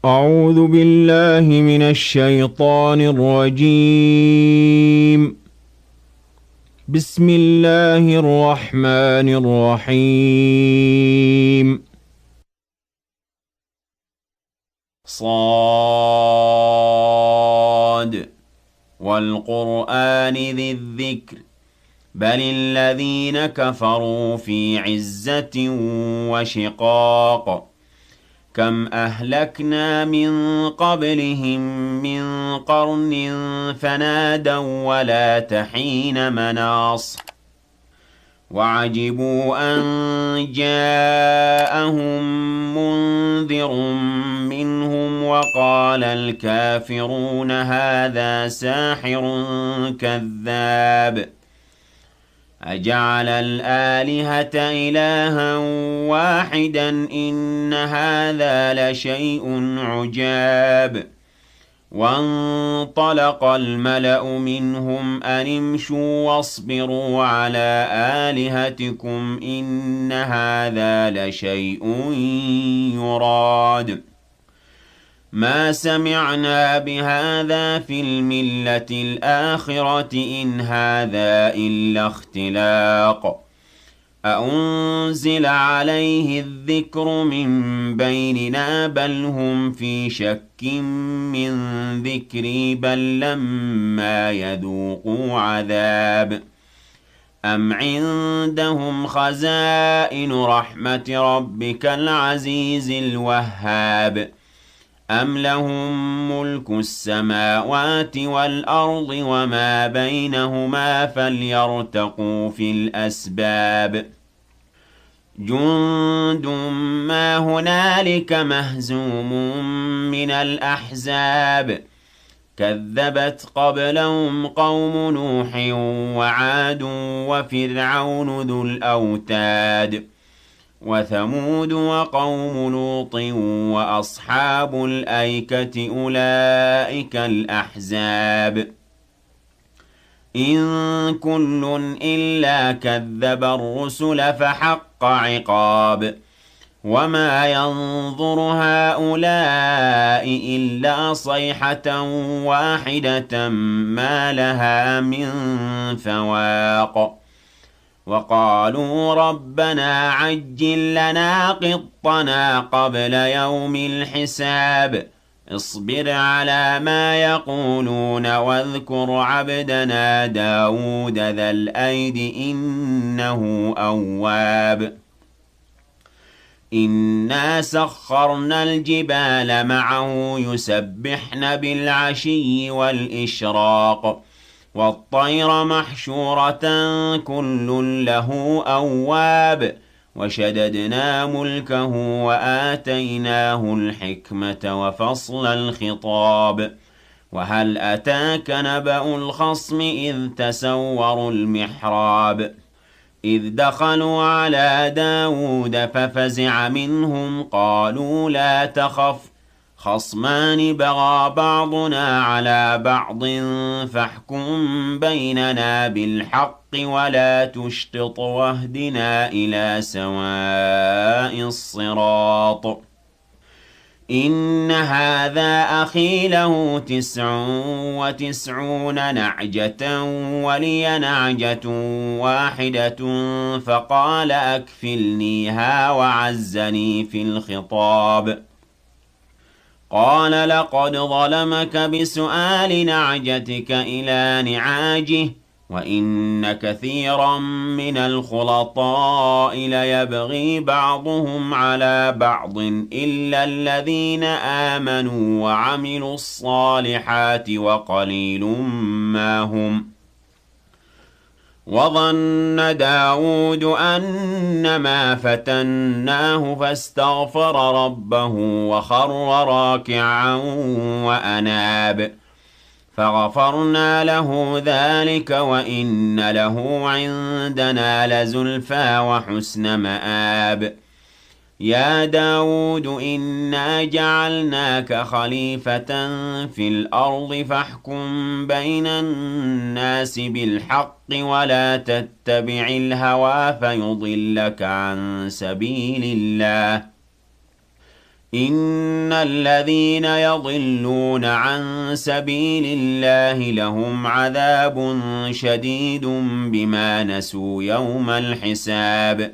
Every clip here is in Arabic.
أعوذ بالله من الشيطان الرجيم. بسم الله الرحمن الرحيم. صاد والقرآن ذي الذكر بل الذين كفروا في عزة وشقاق كم أهلكنا من قبلهم من قرن فنادوا ولا تحين مناص وعجبوا أن جاءهم منذر منهم وقال الكافرون هذا ساحر كذاب أجعل الآلهة إلها واحدا إن هذا لشيء عجاب وانطلق الملأ منهم أن امشوا واصبروا على آلهتكم إن هذا لشيء يراد ما سمعنا بهذا في الملة الآخرة إن هذا إلا اختلاق أأنزل عليه الذكر من بيننا بل هم في شك من ذكري بل لما يذوقوا عذاب أم عندهم خزائن رحمة ربك العزيز الوهاب أم لهم ملك السماوات والأرض وما بينهما فليرتقوا في الأسباب جند ما هنالك مهزوم من الأحزاب كذبت قبلهم قوم نوح وعاد وفرعون ذو الأوتاد وثمود وقوم لوط وأصحاب الأيكة أولئك الأحزاب إن كل إلا كذب الرسل فحق عقاب وما ينظر هؤلاء إلا صيحة واحدة ما لها من فواق وقالوا ربنا عجل لنا قطنا قبل يوم الحساب اصبر على ما يقولون واذكر عبدنا داود ذا الأيد إنه أواب إنا سخرنا الجبال معه يسبحن بالعشي والإشراق والطير محشورة كل له أواب وشددنا ملكه وآتيناه الحكمة وفصل الخطاب وهل أتاك نبأ الخصم إذ تسوروا المحراب إذ دخلوا على داود ففزع منهم قالوا لا تخف خصمان بغى بعضنا على بعض فاحكم بيننا بالحق ولا تشطط واهدنا إلى سواء الصراط إن هذا أخي له 99 نعجة ولي نعجة واحدة فقال أكفلنيها وعزني في الخطاب قال لقد ظلمك بسؤال نعجتك إلى نعاجه وإن كثيرا من الخلطاء ليبغي بعضهم على بعض إلا الذين آمنوا وعملوا الصالحات وقليل ما هم وظن داود أنما فتناه فاستغفر ربه وخر راكعا وأناب فغفرنا له ذلك وإن له عندنا لزلفى وحسن مآب يا داود إنا جعلناك خليفة في الأرض فاحكم بين الناس بالحق ولا تتبع الهوى فيضلك عن سبيل الله إن الذين يضلون عن سبيل الله لهم عذاب شديد بما نسوا يوم الحساب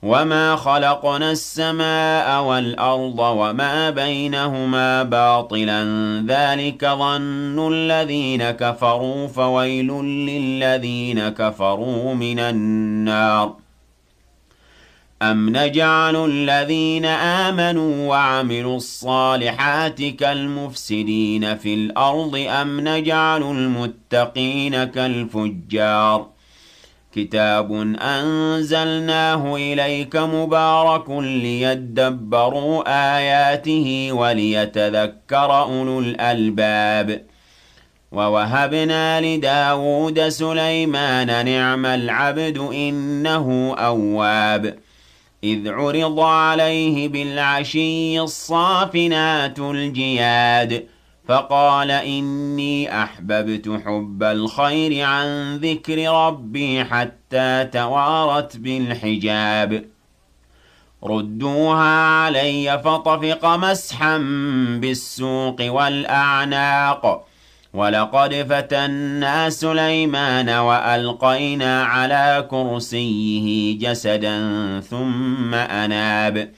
وما خلقنا السماء والأرض وما بينهما باطلا ذلك ظن الذين كفروا فويل للذين كفروا من النار أم نجعل الذين آمنوا وعملوا الصالحات كالمفسدين في الأرض أم نجعل المتقين كالفجار كتاب أنزلناه إليك مبارك ليدبروا آياته وليتذكر أولو الألباب ووهبنا لداود سليمان نعم العبد إنه أواب إذ عرض عليه بالعشي الصافنات الجياد فقال إني أحببت حب الخير عن ذكر ربي حتى توارت بالحجاب ردوها علي فطفق مسحا بالسوق والأعناق ولقد فتنا سليمان وألقينا على كرسيه جسدا ثم أناب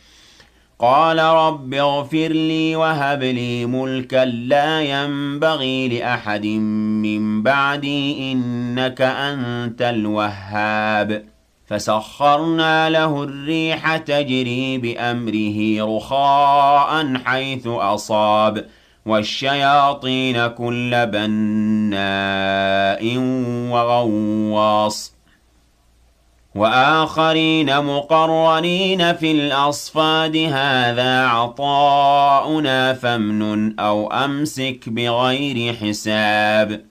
قال رب اغفر لي وهب لي ملكا لا ينبغي لأحد من بعدي إنك أنت الوهاب فسخرنا له الريح تجري بأمره رخاء حيث أصاب والشياطين كل بناء وغواص وآخرين مقرنين في الأصفاد هذا عطاؤنا فامنن أو أمسك بغير حساب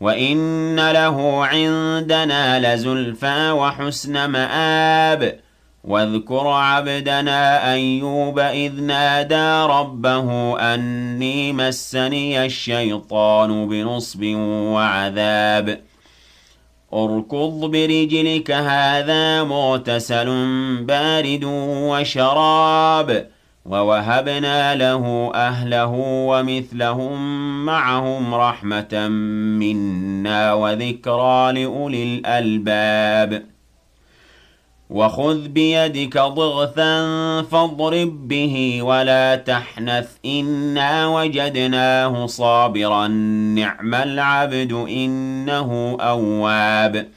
وإن له عندنا لزلفى وحسن مآب واذكر عبدنا أيوب إذ نادى ربه أني مسني الشيطان بنصب وعذاب اركض برجلك هذا مغتسل بارد وشراب ووهبنا له أهله ومثلهم معهم رحمة منا وذكرى لأولي الألباب وخذ بيدك ضغثا فاضرب به ولا تحنث إنا وجدناه صابرا نعم العبد إنه أواب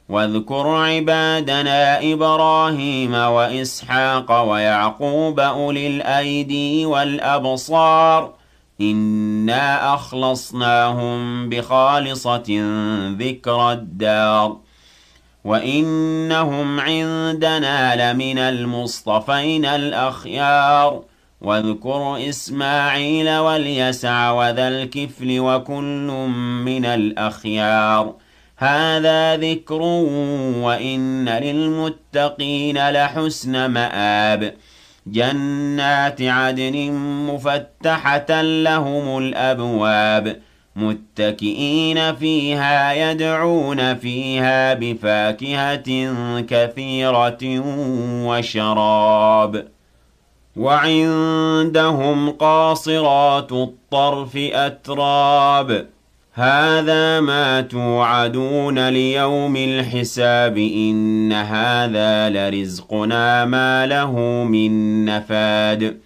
واذكر عبادنا إبراهيم وإسحاق ويعقوب أولي الأيدي والأبصار إنا أخلصناهم بخالصة ذكر الدار وإنهم عندنا لمن المصطفين الأخيار واذكر إسماعيل واليسع وذا الكفل وكل من الأخيار هذا ذكر وإن للمتقين لحسن مآب جنات عدن مفتحة لهم الأبواب متكئين فيها يدعون فيها بفاكهة كثيرة وشراب وعندهم قاصرات الطرف أتراب هذا ما توعدون ليوم الحساب إن هذا لرزقنا ما له من نفاد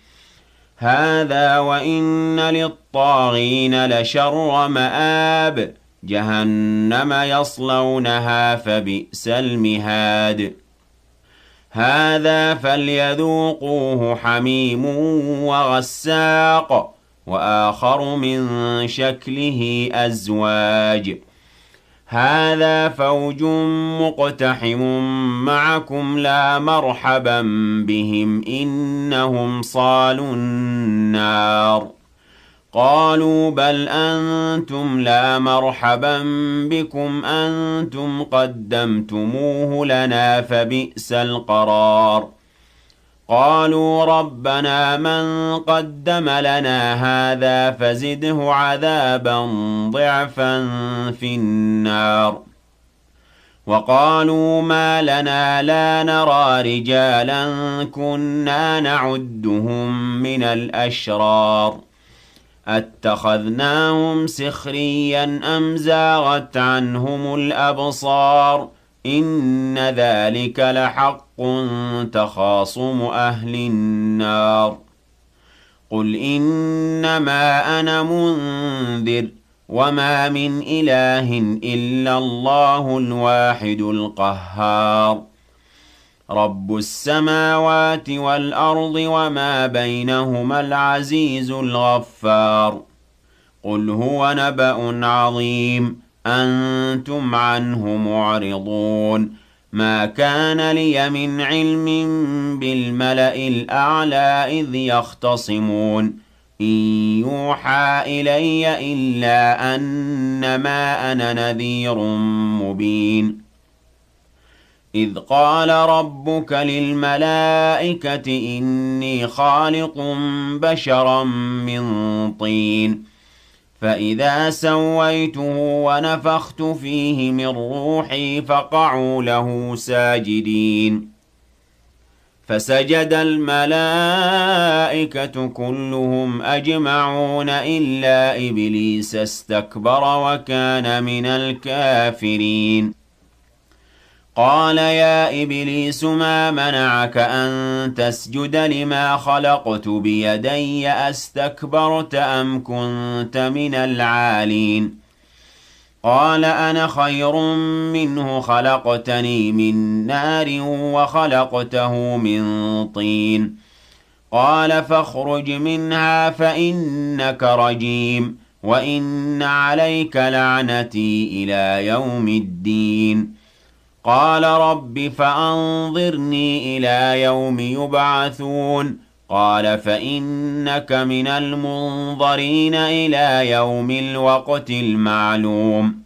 هذا وإن للطاغين لشر مآب جهنم يصلونها فبئس المهاد هذا فليذوقوه حميم وغساق وآخر من شكله أزواج هذا فوج مقتحم معكم لا مرحبا بهم إنهم صالوا النار قالوا بل أنتم لا مرحبا بكم أنتم قدمتموه لنا فبئس القرار قالوا ربنا من قدم لنا هذا فزده عذابا ضعفا في النار وقالوا ما لنا لا نرى رجالا كنا نعدهم من الأشرار أتخذناهم سخريا أم زاغت عنهم الأبصار إن ذلك لحق تخاصم أهل النار قل إنما أنا منذر وما من إله إلا الله الواحد القهار رب السماوات والأرض وما بينهما العزيز الغفار قل هو نبأ عظيم أنتم عنه معرضون ما كان لي من علم بالملأ الأعلى إذ يختصمون إن يوحى إلي إلا أنما أنا نذير مبين إذ قال ربك للملائكة إني خالق بشرا من طين فإذا سويته ونفخت فيه من روحي فقعوا له ساجدين فسجد الملائكة كلهم أجمعون إلا إبليس استكبر وكان من الكافرين قال يا إبليس ما منعك أن تسجد لما خلقت بيدي أستكبرت أم كنت من العالين قال أنا خير منه خلقتني من نار وخلقته من طين قال فاخرج منها فإنك رجيم وإن عليك لعنتي إلى يوم الدين قال رب فأنظرني إلى يوم يبعثون قال فإنك من المنظرين إلى يوم الوقت المعلوم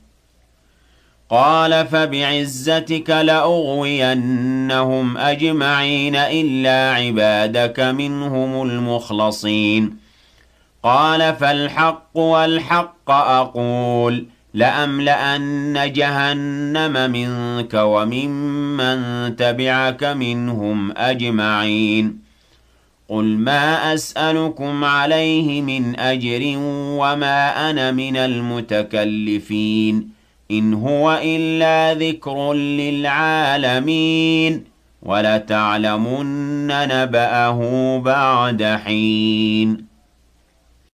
قال فبعزتك لأغوينهم أجمعين إلا عبادك منهم المخلصين قال فالحق والحق أقول لأملأن جهنم منك وممن تبعك منهم أجمعين قل ما أسألكم عليه من أجر وما أنا من المتكلفين إن هو إلا ذكر للعالمين ولتعلمن نبأه بعد حين